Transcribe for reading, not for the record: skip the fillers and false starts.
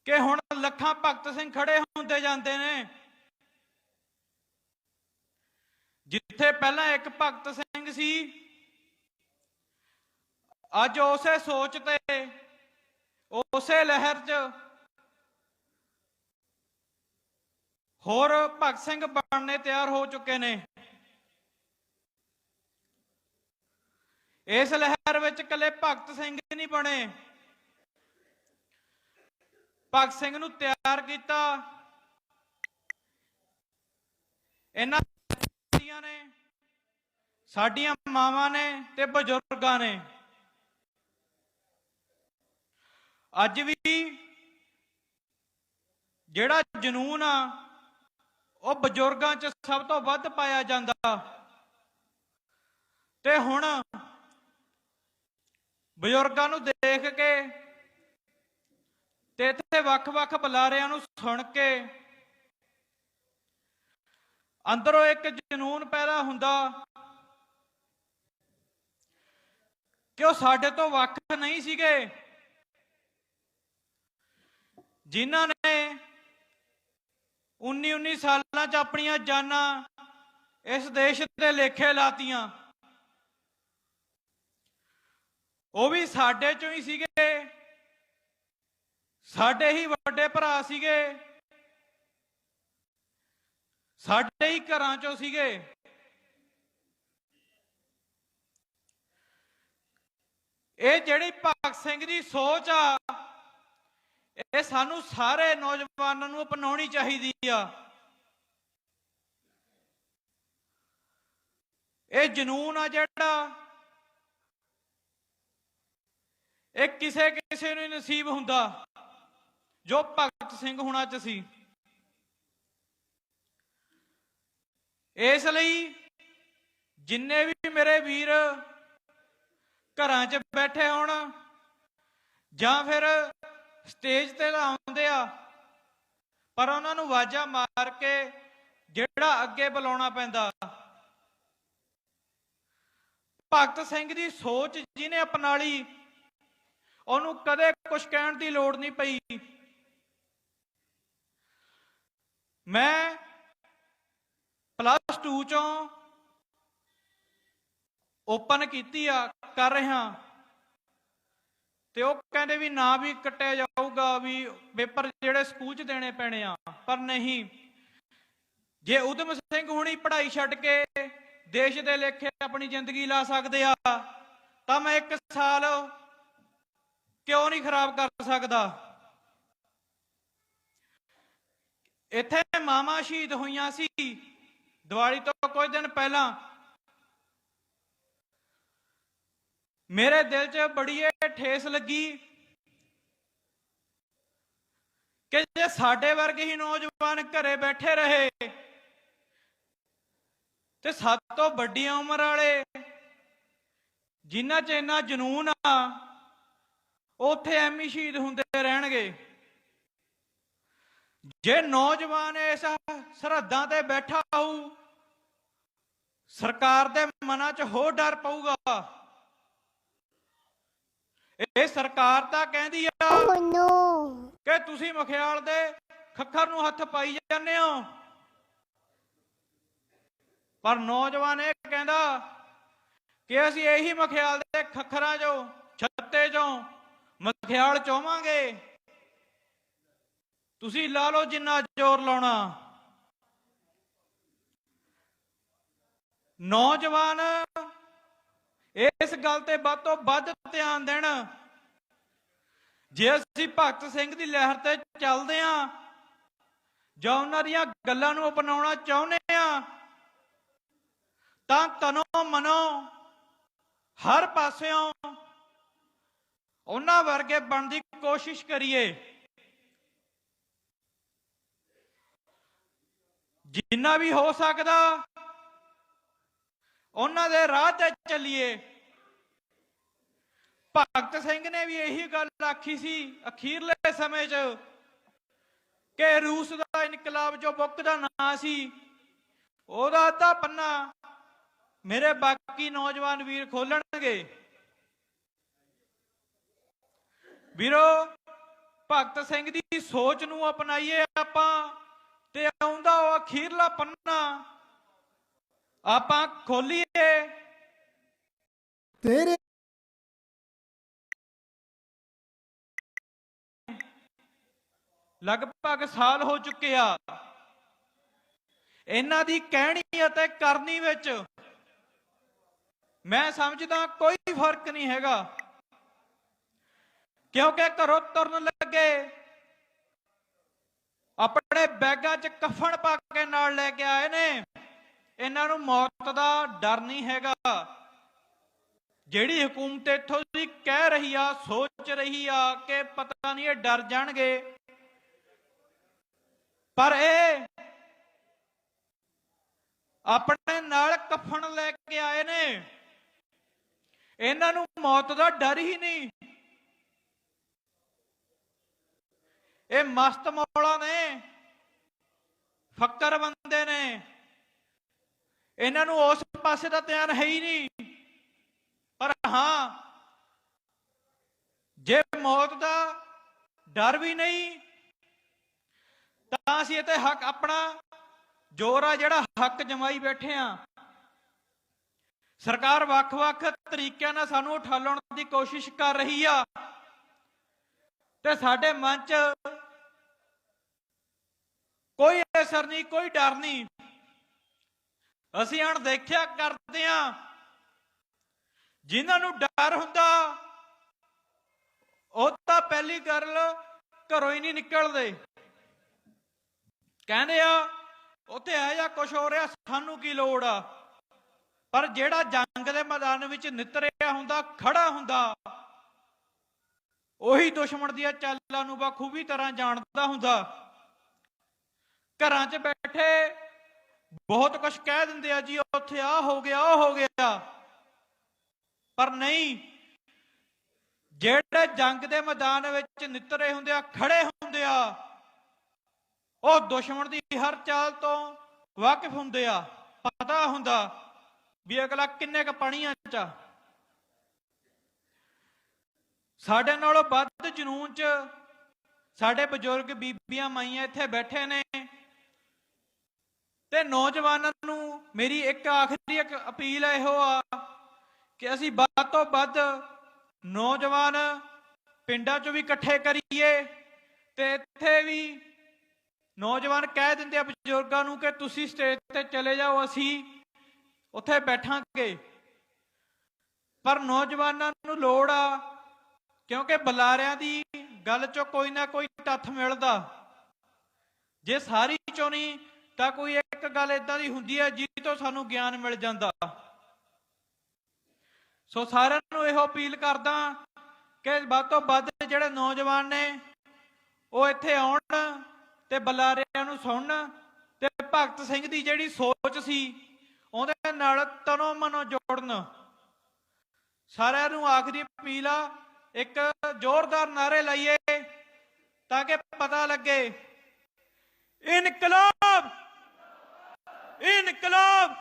कि हुण लखां भगत सिंह खड़े होंदे जांदे ने। जिथे पहला एक भगत सिंह सी, अज उसे सोच ते उसे लहर च होर भगत सिंह बनने तैयार हो चुके ने। इस लहर विच कले भगत सिंह नहीं बने, भगत सिंह नूं तैयार किया इन्हां ने, साडियां मावां ने ते बजुर्गां ने। अज भी जिहड़ा जनून आ वो बजुर्गां च सब तो वध पाया जांदा। ते हुण बजुर्गां नूं देख के ते इत्थे वख-वख बुलारियां नूं सुण के अंदरों एक जनून पैदा हुंदा कि वो साडे तो वख नहीं सीगे, जिन्हां ने 19-19 सालां च अपनियां जानां इस देश दे लेखे लातियां। वो भी साडे चों ही सीगे, साडे ही वड्डे भरा सीगे, साडे ही घरां चों सीगे। ये जिहड़ी भगत सिंह दी सोच आ, ये सानू सारे नौजवानों नूं अपनाउणी चाहीदी आ। ये जनून आ जिहड़ा ये किसे किसे नूं नसीब हुंदा जो भगत सिंह हुणां च सी। इसलिए जिन्ने भी मेरे वीर घरां च बैठे होण जां फिर स्टेज ते आउंदे आ, पर उन्हां नूं आवाज़ां मार के जिहड़ा अगे बुलाउणा पैंदा। भगत सिंह दी सोच जिहने अपना ली उहनूं कदे कुछ कहण दी लोड़ नहीं पई। मैं +2 चों ओपन कीती आ, कर रहा, ते वो कहंदे भी ना भी कट्टिया जाऊगा, भी पेपर जिहड़े स्कूल च देने पैणे आ। पर नहीं, जे उधम सिंह हुणी पढ़ाई छड्ड के देश दे लेखे अपनी जिंदगी ला सकदे आ तां मैं 1 साल क्यों नहीं खराब कर सकदा। इत्थे मावां शहीद होईयां सी दिवाली तो कुछ दिन पहला। मेरे दिल च बड़ी ठेस लगी कि जे साडे वर्गे ही नौजवान घरे बैठे रहे ते सात तो वड्डी उम्र वाले जिन्हां च इन्ना जनून आ उत्थे एम शहीद हुंदे रहणगे। जे नौजवान इस सरहदां ते बैठा होऊ, सरकार दे मनां च होर डर पऊगा। ये सरकार तां कहंदी आ कि तुसीं मखियाल दे खक्खर नूं हत्थ पाई जांदे हो, पर नौजवान ये कहंदा कि असीं यही मखियाल दे खक्खरां चों छत्ते चों मखियाल चाहांगे। तुसीं ला लो जिन्ना जोर लाउणा। नौजवान इस गल ते वध तों वध ध्यान देण। जे असीं भगत सिंह दी लहर ते चलदे हां जां उन्हां दीयां गल्लां नूं अपनाउणा चाहुंदे हां तां तनों मनों हर पासिਓਂ उन्हां वर्गे बनण दी कोशिश करिए। जिन्ना भी हो सकदा उन्हां दे राह ते चलिए। भगत सिंह ने भी यही गल आखी सी अखीरले समय च कि रूस का इनकलाब जो बुक का नाम सी ओहदा अद्धा पन्ना मेरे बाकी नौजवान वीर खोलणगे। वीरो ਭਗਤ ਸਿੰਘ ਦੀ ਸੋਚ ਨੂੰ ਅਪਣਾਈਏ ਆਪਾਂ ਤੇ ਆਉਂਦਾ ਉਹ ਅਖੀਰਲਾ ਪੰਨਾ ਆਪਾਂ ਖੋਲੀਏ। ਤੇਰੇ ਲਗਭਗ ਸਾਲ ਹੋ ਚੁੱਕੇ ਆ। ਇਹਨਾਂ ਦੀ ਕਹਿਣੀ ਅਤੇ ਕਰਨੀ ਵਿੱਚ ਮੈਂ ਸਮਝਦਾ ਕੋਈ ਫਰਕ ਨਹੀਂ ਹੈਗਾ, ਕਿਉਂਕਿ ਘਰੋਂ ਤੁਰਨ ਲੱਗੇ ਆਪਣੇ ਬੈਗਾਂ 'ਚ ਕਫਨ ਪਾ ਕੇ ਨਾਲ ਲੈ ਕੇ ਆਏ ਨੇ। ਇਹਨਾਂ ਨੂੰ ਮੌਤ ਦਾ ਡਰ ਨਹੀਂ ਹੈਗਾ। ਜਿਹੜੀ ਹਕੂਮਤ ਇੱਥੋਂ ਦੀ ਕਹਿ ਰਹੀ ਆ, ਸੋਚ ਰਹੀ ਆ ਕਿ ਪਤਾ ਨਹੀਂ ਇਹ ਡਰ ਜਾਣਗੇ, ਪਰ ਇਹ ਆਪਣੇ ਨਾਲ ਕਫਨ ਲੈ ਕੇ ਆਏ ਨੇ। ਇਹਨਾਂ ਨੂੰ ਮੌਤ ਦਾ ਡਰ ਹੀ ਨਹੀਂ। ਇਹ ਮਸਤ ਮੌਲਾ ਨੇ, ਫੱਕਰ ਬੰਦੇ ਨੇ, ਇਹਨਾਂ ਨੂੰ ਉਸ ਪਾਸੇ ਦਾ ਧਿਆਨ ਹੈ ਹੀ ਨਹੀਂ। ਪਰ ਹਾਂ, ਜੇ ਮੌਤ ਦਾ ਡਰ ਵੀ ਨਹੀਂ ਤਾਂ ਅਸੀਂ ਇਹ ਤੇ ਹੱਕ ਆਪਣਾ ਜ਼ੋਰ ਆ ਜਿਹੜਾ ਹੱਕ ਜਮਾਈ ਬੈਠੇ ਆ। ਸਰਕਾਰ ਵੱਖ-ਵੱਖ ਤਰੀਕਿਆਂ ਨਾਲ ਸਾਨੂੰ ਉਠਾਲਣ ਦੀ ਕੋਸ਼ਿਸ਼ ਕਰ ਰਹੀ ਆ ਤੇ ਸਾਡੇ ਮਨ 'ਚ ਕੋਈ ਅਸਰ ਨਹੀਂ, ਕੋਈ ਡਰ ਨਹੀਂ। ਅਸੀਂ ਅਣਦੇਖਿਆ ਕਰਦੇ ਆ। ਜਿਨ੍ਹਾਂ ਨੂੰ ਡਰ ਹੁੰਦਾ ਉਹ ਤਾਂ ਪਹਿਲੀ ਗੱਲ ਘਰੋਂ ਹੀ ਨਹੀਂ ਨਿਕਲਦੇ। ਕਹਿੰਦੇ ਆ ਉੱਥੇ ਇਹ ਜਿਹਾ ਕੁਛ ਹੋ ਰਿਹਾ, ਸਾਨੂੰ ਕੀ ਲੋੜ ਆ। ਪਰ ਜਿਹੜਾ ਜੰਗ ਦੇ ਮੈਦਾਨ ਵਿੱਚ ਨਿਤਰਿਆ ਹੁੰਦਾ, ਖੜਾ ਹੁੰਦਾ, ਉਹੀ ਦੁਸ਼ਮਣ ਦੀਆਂ ਚਾਲਾਂ ਨੂੰ ਬਖੂਬੀ ਤਰ੍ਹਾਂ ਜਾਣਦਾ ਹੁੰਦਾ। ਘਰਾਂ 'ਚ ਬੈਠੇ ਬਹੁਤ ਕੁਝ ਕਹਿ ਦਿੰਦੇ ਆ, ਜੀ ਉੱਥੇ ਆ ਹੋ ਗਿਆ, ਉਹ ਹੋ ਗਿਆ, ਪਰ ਨਹੀਂ, ਜਿਹੜੇ ਜੰਗ ਦੇ ਮੈਦਾਨ ਵਿੱਚ ਨਿਤਰੇ ਹੁੰਦੇ ਆ, ਖੜੇ ਹੁੰਦੇ ਆ, ਉਹ ਦੁਸ਼ਮਣ ਦੀ ਹਰ ਚਾਲ ਤੋਂ ਵਾਕਿਫ ਹੁੰਦੇ ਆ। ਪਤਾ ਹੁੰਦਾ ਵੀ ਅਗਲਾ ਕਿੰਨੇ ਕੁ ਪਾਣੀਆਂ 'ਚ ਆ। ਸਾਡੇ ਨਾਲੋਂ ਵੱਧ ਜਨੂਨ 'ਚ ਸਾਡੇ ਬਜ਼ੁਰਗ ਬੀਬੀਆਂ ਮਾਈਆਂ ਇੱਥੇ ਬੈਠੇ ਨੇ ਤੇ ਨੌਜਵਾਨਾਂ ਨੂੰ ਮੇਰੀ ਇੱਕ ਆਖਰੀ ਅਪੀਲ ਇਹੋ ਆ ਕਿ ਅਸੀਂ ਵੱਧ ਤੋਂ ਵੱਧ ਨੌਜਵਾਨ ਪਿੰਡਾਂ 'ਚੋਂ ਵੀ ਇਕੱਠੇ ਕਰੀਏ ਤੇ ਇੱਥੇ ਵੀ ਨੌਜਵਾਨ ਕਹਿ ਦਿੰਦੇ ਆ ਬਜ਼ੁਰਗਾਂ ਨੂੰ ਕਿ ਤੁਸੀਂ ਸਟੇਜ ਤੇ ਚਲੇ ਜਾਓ, ਅਸੀਂ ਉੱਥੇ ਬੈਠਾਂਗੇ। ਪਰ ਨੌਜਵਾਨਾਂ ਨੂੰ ਲੋੜ ਆ, ਕਿਉਂਕਿ ਬੁਲਾਰਿਆਂ ਦੀ ਗੱਲ 'ਚੋਂ ਕੋਈ ਨਾ ਕੋਈ ਤੱਥ ਮਿਲਦਾ। ਜੇ ਸਾਰੀ 'ਚੋਂ ਨਹੀਂ ਤਾਂ ਕੋਈ ਇੱਕ ਗੱਲ ਏਦਾਂ ਦੀ ਹੁੰਦੀ ਹੈ ਜਿਸ ਤੋਂ ਸਾਨੂੰ ਗਿਆਨ ਮਿਲ ਜਾਂਦਾ। ਸੋ ਸਾਰਿਆਂ ਨੂੰ ਇਹੋ ਅਪੀਲ ਕਰਦਾ ਕਿ ਵੱਧ ਤੋਂ ਵੱਧ ਜਿਹੜੇ ਨੌਜਵਾਨ ਨੇ ਉਹ ਇੱਥੇ ਆਉਣ ਤੇ ਬੁਲਾਰਿਆਂ ਨੂੰ ਸੁਣਨ ਤੇ ਭਗਤ ਸਿੰਘ ਦੀ ਜਿਹੜੀ ਸੋਚ ਸੀ ਉਹਦੇ ਨਾਲ ਤਨੋਂ ਮਨੋਂ ਜੋੜਨ। ਸਾਰਿਆਂ ਨੂੰ ਆਖਰੀ ਅਪੀਲ ਆ, ਇੱਕ ਜ਼ੋਰਦਾਰ ਨਾਅਰੇ ਲਾਈਏ ਤਾਂ ਕਿ ਪਤਾ ਲੱਗੇ, ਇਨਕਲਾਬ, ਇਨਕਲਾਬ।